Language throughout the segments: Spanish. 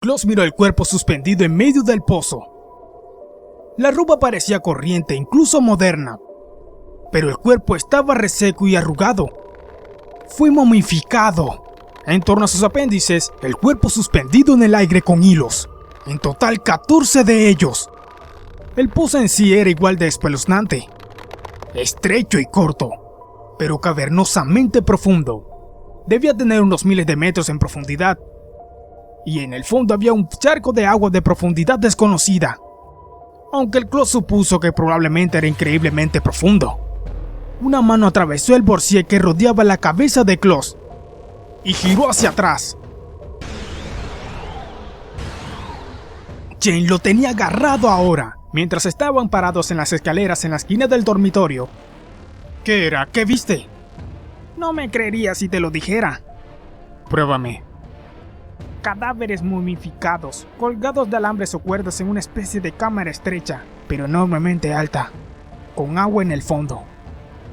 Klaus miró el cuerpo suspendido en medio del pozo. La ropa parecía corriente, incluso moderna, pero el cuerpo estaba reseco y arrugado. Fue momificado. En torno a sus apéndices, el cuerpo suspendido en el aire con hilos. En total 14 de ellos. El pozo en sí era igual de espeluznante. Estrecho y corto, pero cavernosamente profundo. Debía tener unos miles de metros en profundidad. Y en el fondo había un charco de agua de profundidad desconocida. Aunque el Klaus supuso que probablemente era increíblemente profundo. Una mano atravesó el borcé que rodeaba la cabeza de Klaus y giró hacia atrás. Jane lo tenía agarrado ahora, mientras estaban parados en las escaleras en la esquina del dormitorio. ¿Qué era? ¿Qué viste? No me creerías si te lo dijera. Pruébame. Cadáveres momificados, colgados de alambres o cuerdas en una especie de cámara estrecha, pero enormemente alta, con agua en el fondo.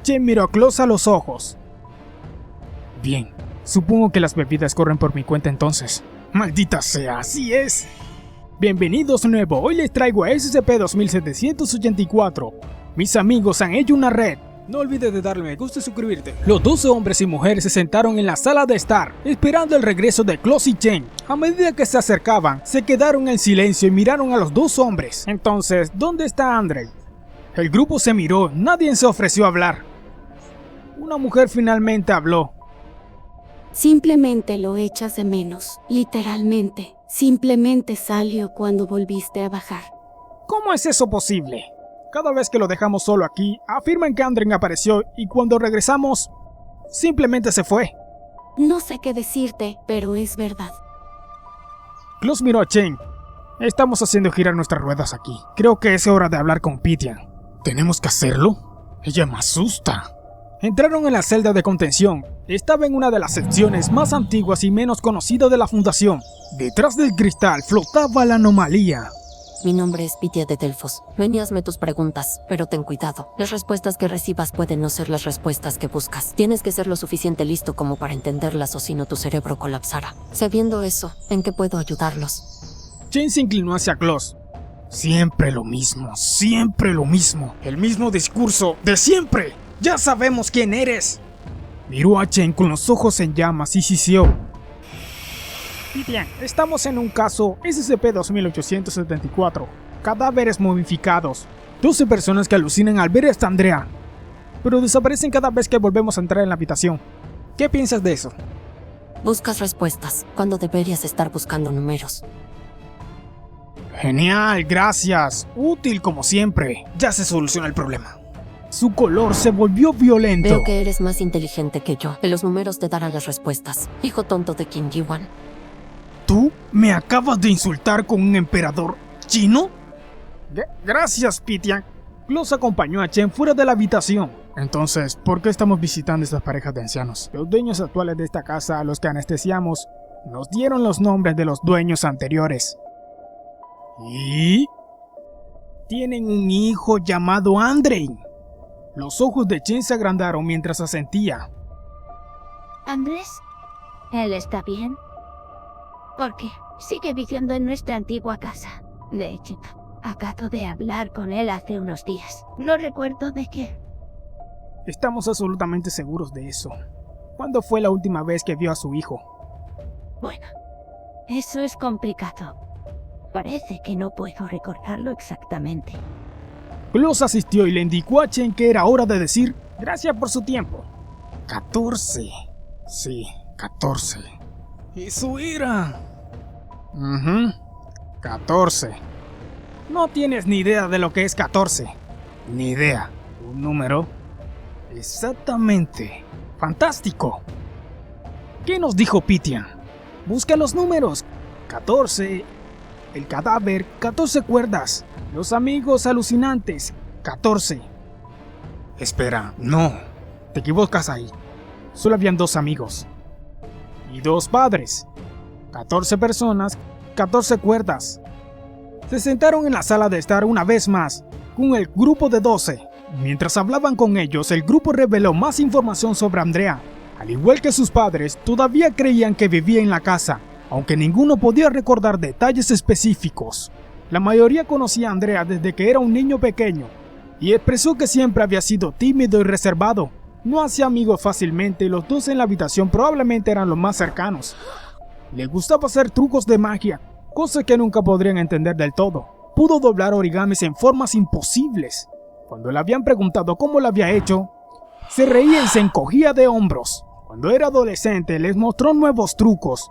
Jane miró a Klaus a los ojos. Bien, supongo que las bebidas corren por mi cuenta entonces. Maldita sea, así es. Bienvenidos nuevo, hoy les traigo a SCP-2784. Mis amigos han hecho una red. No olvides de darle me gusta y suscribirte. Los 12 hombres y mujeres se sentaron en la sala de estar, esperando el regreso de Klaus y Jane. A medida que se acercaban, se quedaron en silencio y miraron a los dos hombres. Entonces, ¿dónde está Andrei? El grupo se miró, nadie se ofreció a hablar. Una mujer finalmente habló. Simplemente lo echas de menos, literalmente. Simplemente salió cuando volviste a bajar. ¿Cómo es eso posible? Cada vez que lo dejamos solo aquí, afirman que Andrei apareció y cuando regresamos, simplemente se fue. No sé qué decirte, pero es verdad. Klaus miró a Jane. Estamos haciendo girar nuestras ruedas aquí. Creo que es hora de hablar con Pitian. ¿Tenemos que hacerlo? Ella me asusta. Entraron en la celda de contención. Estaba en una de las secciones más antiguas y menos conocidas de la fundación. Detrás del cristal flotaba la anomalía. Mi nombre es Pitia de Delfos. Ven y hazme tus preguntas, pero ten cuidado. Las respuestas que recibas pueden no ser las respuestas que buscas. Tienes que ser lo suficiente listo como para entenderlas o si no tu cerebro colapsará. Sabiendo eso, ¿en qué puedo ayudarlos? Jane se inclinó hacia Klaus. Siempre lo mismo. El mismo discurso de siempre. Ya sabemos quién eres. Miró a Jane con los ojos en llamas y siseó. Bien, estamos en un caso SCP-2874. Cadáveres momificados. 12 personas que alucinan al ver a esta Andrea, pero desaparecen cada vez que volvemos a entrar en la habitación. ¿Qué piensas de eso? Buscas respuestas, cuando deberías estar buscando números. Genial, gracias. Útil como siempre. Ya se soluciona el problema. Su color se volvió violento. Veo que eres más inteligente que yo. Que los números te darán las respuestas. Hijo tonto de Kim Ji-wan. ¿Tú me acabas de insultar con un emperador chino? Gracias, Pitian. Klaus acompañó a Chen fuera de la habitación. Entonces, ¿por qué estamos visitando estas parejas de ancianos? Los dueños actuales de esta casa, a los que anestesiamos, nos dieron los nombres de los dueños anteriores. ¿Y? Tienen un hijo llamado Andrei. Los ojos de Chen se agrandaron mientras asentía. ¿Andrés? ¿Él está bien? Porque sigue viviendo en nuestra antigua casa. De hecho, acabo de hablar con él hace unos días. No recuerdo de qué. Estamos absolutamente seguros de eso. ¿Cuándo fue la última vez que vio a su hijo? Bueno, eso es complicado. Parece que no puedo recordarlo exactamente. Klaus asistió y le indicó a Chen que era hora de decir gracias por su tiempo. 14. Sí, 14. Eso era. 14. No tienes ni idea de lo que es 14. Ni idea. ¿Un número? Exactamente. Fantástico. ¿Qué nos dijo Pitian? Busca los números. 14. El cadáver. 14 cuerdas. Los amigos alucinantes. 14. Espera, no. Te equivocas ahí. Solo habían 2 amigos. Y 2 padres. 14 personas, 14 cuerdas. Se sentaron en la sala de estar una vez más, con el grupo de 12. Mientras hablaban con ellos, el grupo reveló más información sobre Andrea. Al igual que sus padres, todavía creían que vivía en la casa. aunque ninguno podía recordar detalles específicos. La mayoría conocía a Andrea desde que era un niño pequeño, y expresó que siempre había sido tímido y reservado. No hacía amigos fácilmente y los dos en la habitación probablemente eran los más cercanos. Le gustaba hacer trucos de magia, cosas que nunca podrían entender del todo. Pudo doblar origamis en formas imposibles. Cuando le habían preguntado cómo lo había hecho, se reía y se encogía de hombros. Cuando era adolescente les mostró nuevos trucos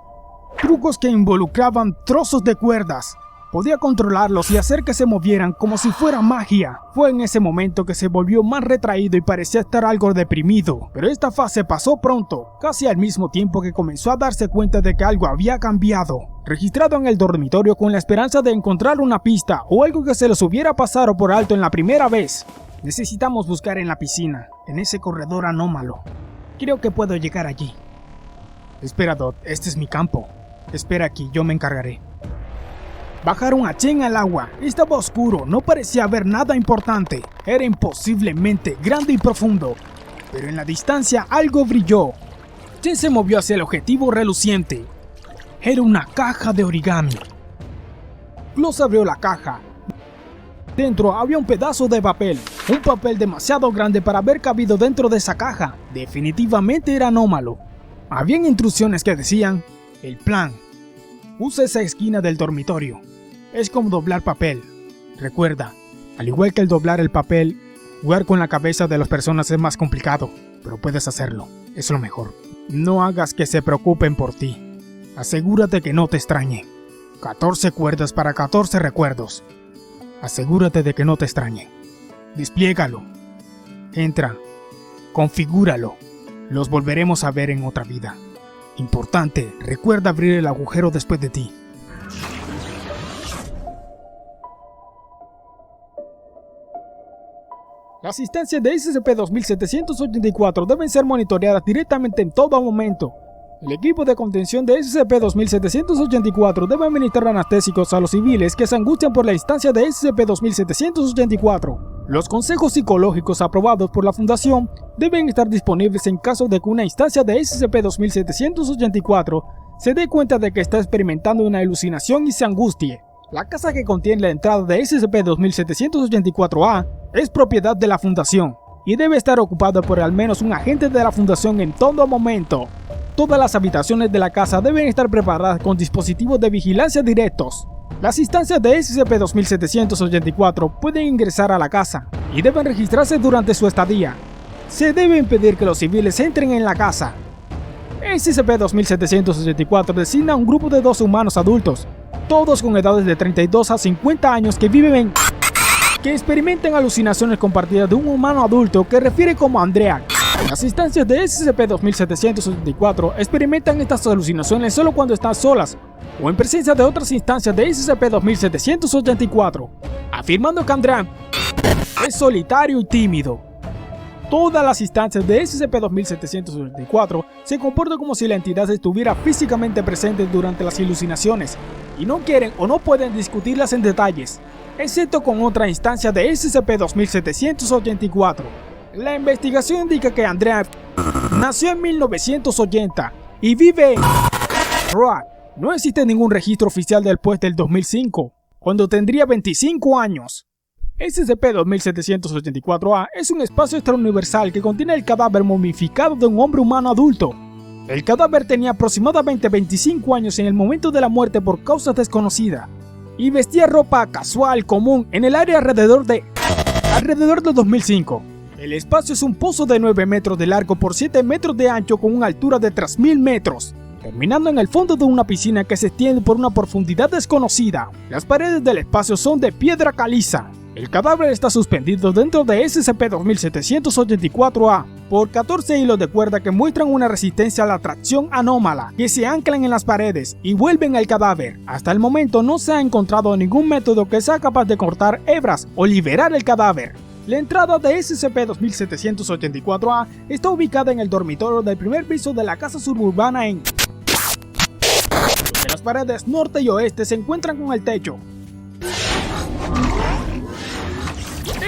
que involucraban trozos de cuerdas. Podía controlarlos y hacer que se movieran como si fuera magia. Fue en ese momento que se volvió más retraído y parecía estar algo deprimido. Pero esta fase pasó pronto, casi al mismo tiempo que comenzó a darse cuenta de que algo había cambiado. Registrado en el dormitorio con la esperanza de encontrar una pista o algo que se les hubiera pasado por alto en la primera vez. Necesitamos buscar en la piscina, en ese corredor anómalo. Creo que puedo llegar allí. Espera, Dot, este es mi campo. Espera aquí, yo me encargaré. Bajaron a Chen al agua. Estaba oscuro, no parecía haber nada importante. Era imposiblemente grande y profundo. Pero en la distancia algo brilló. Chen se movió hacia el objetivo reluciente. Era una caja de origami. Klaus abrió la caja. Dentro había un pedazo de papel. Un papel demasiado grande para haber cabido dentro de esa caja. Definitivamente era anómalo. Habían instrucciones que decían: el plan. Usa esa esquina del dormitorio. Es como doblar papel. Recuerda, al igual que el doblar el papel, jugar con la cabeza de las personas es más complicado, pero puedes hacerlo. Es lo mejor. No hagas que se preocupen por ti. Asegúrate que no te extrañe. 14 cuerdas para 14 recuerdos. Asegúrate de que no te extrañe. Despliégalo. Entra. Configúralo. Los volveremos a ver en otra vida. Importante, recuerda abrir el agujero después de ti. Las instancias de SCP-2784 deben ser monitoreadas directamente en todo momento. El equipo de contención de SCP-2784 debe administrar anestésicos a los civiles que se angustian por la instancia de SCP-2784. Los consejos psicológicos aprobados por la Fundación deben estar disponibles en caso de que una instancia de SCP-2784 se dé cuenta de que está experimentando una alucinación y se angustie. La casa que contiene la entrada de SCP-2784-A es propiedad de la Fundación y debe estar ocupada por al menos un agente de la Fundación en todo momento. Todas las habitaciones de la casa deben estar preparadas con dispositivos de vigilancia directos. Las instancias de SCP-2784 pueden ingresar a la casa y deben registrarse durante su estadía. Se debe impedir que los civiles entren en la casa. SCP-2784 designa a un grupo de 2 humanos adultos, todos con edades de 32 a 50 años que experimentan alucinaciones compartidas de un humano adulto que refiere como Andrea. Las instancias de SCP-2784 experimentan estas alucinaciones solo cuando están solas o en presencia de otras instancias de SCP-2784, afirmando que Andrea es solitario y tímido. Todas las instancias de SCP-2784 se comportan como si la entidad estuviera físicamente presente durante las alucinaciones y no quieren o no pueden discutirlas en detalles, excepto con otra instancia de SCP-2784. La investigación indica que Andrea nació en 1980 y vive en Roa. No existe ningún registro oficial después del 2005, cuando tendría 25 años. SCP-2784-A es un espacio extrauniversal que contiene el cadáver momificado de un hombre humano adulto. El cadáver tenía aproximadamente 25 años en el momento de la muerte por causas desconocidas y vestía ropa casual común en el área alrededor de 2005. El espacio es un pozo de 9 metros de largo por 7 metros de ancho con una altura de 3000 metros, terminando en el fondo de una piscina que se extiende por una profundidad desconocida. Las paredes del espacio son de piedra caliza. El cadáver está suspendido dentro de SCP-2784-A por 14 hilos de cuerda que muestran una resistencia a la tracción anómala, que se anclan en las paredes y vuelven al cadáver. Hasta el momento no se ha encontrado ningún método que sea capaz de cortar hebras o liberar el cadáver. La entrada de SCP-2784-A está ubicada en el dormitorio del primer piso de la casa suburbana donde las paredes norte y oeste se encuentran con el techo.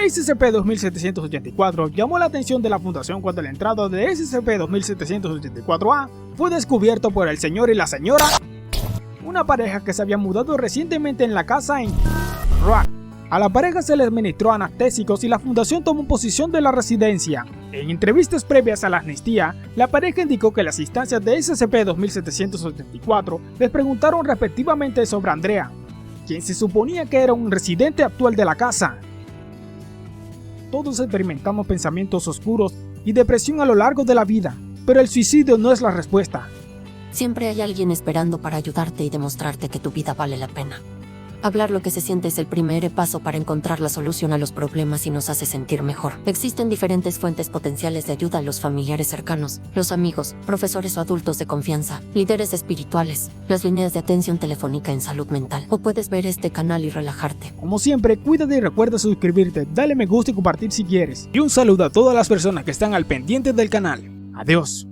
SCP-2784 llamó la atención de la Fundación cuando la entrada de SCP-2784-A fue descubierto por el señor y la señora una pareja que se había mudado recientemente en la casa en Rock. A la pareja se les administró anestésicos y la fundación tomó posición de la residencia. En entrevistas previas a la amnistía, la pareja indicó que las instancias de SCP-2774 les preguntaron respectivamente sobre Andrea, quien se suponía que era un residente actual de la casa. Todos experimentamos pensamientos oscuros y depresión a lo largo de la vida, pero el suicidio no es la respuesta. Siempre hay alguien esperando para ayudarte y demostrarte que tu vida vale la pena. Hablar lo que se siente es el primer paso para encontrar la solución a los problemas y nos hace sentir mejor. Existen diferentes fuentes potenciales de ayuda a los familiares cercanos, los amigos, profesores o adultos de confianza, líderes espirituales, las líneas de atención telefónica en salud mental. O puedes ver este canal y relajarte. Como siempre, cuídate y recuerda suscribirte, dale me gusta y compartir si quieres. Y un saludo a todas las personas que están al pendiente del canal. Adiós.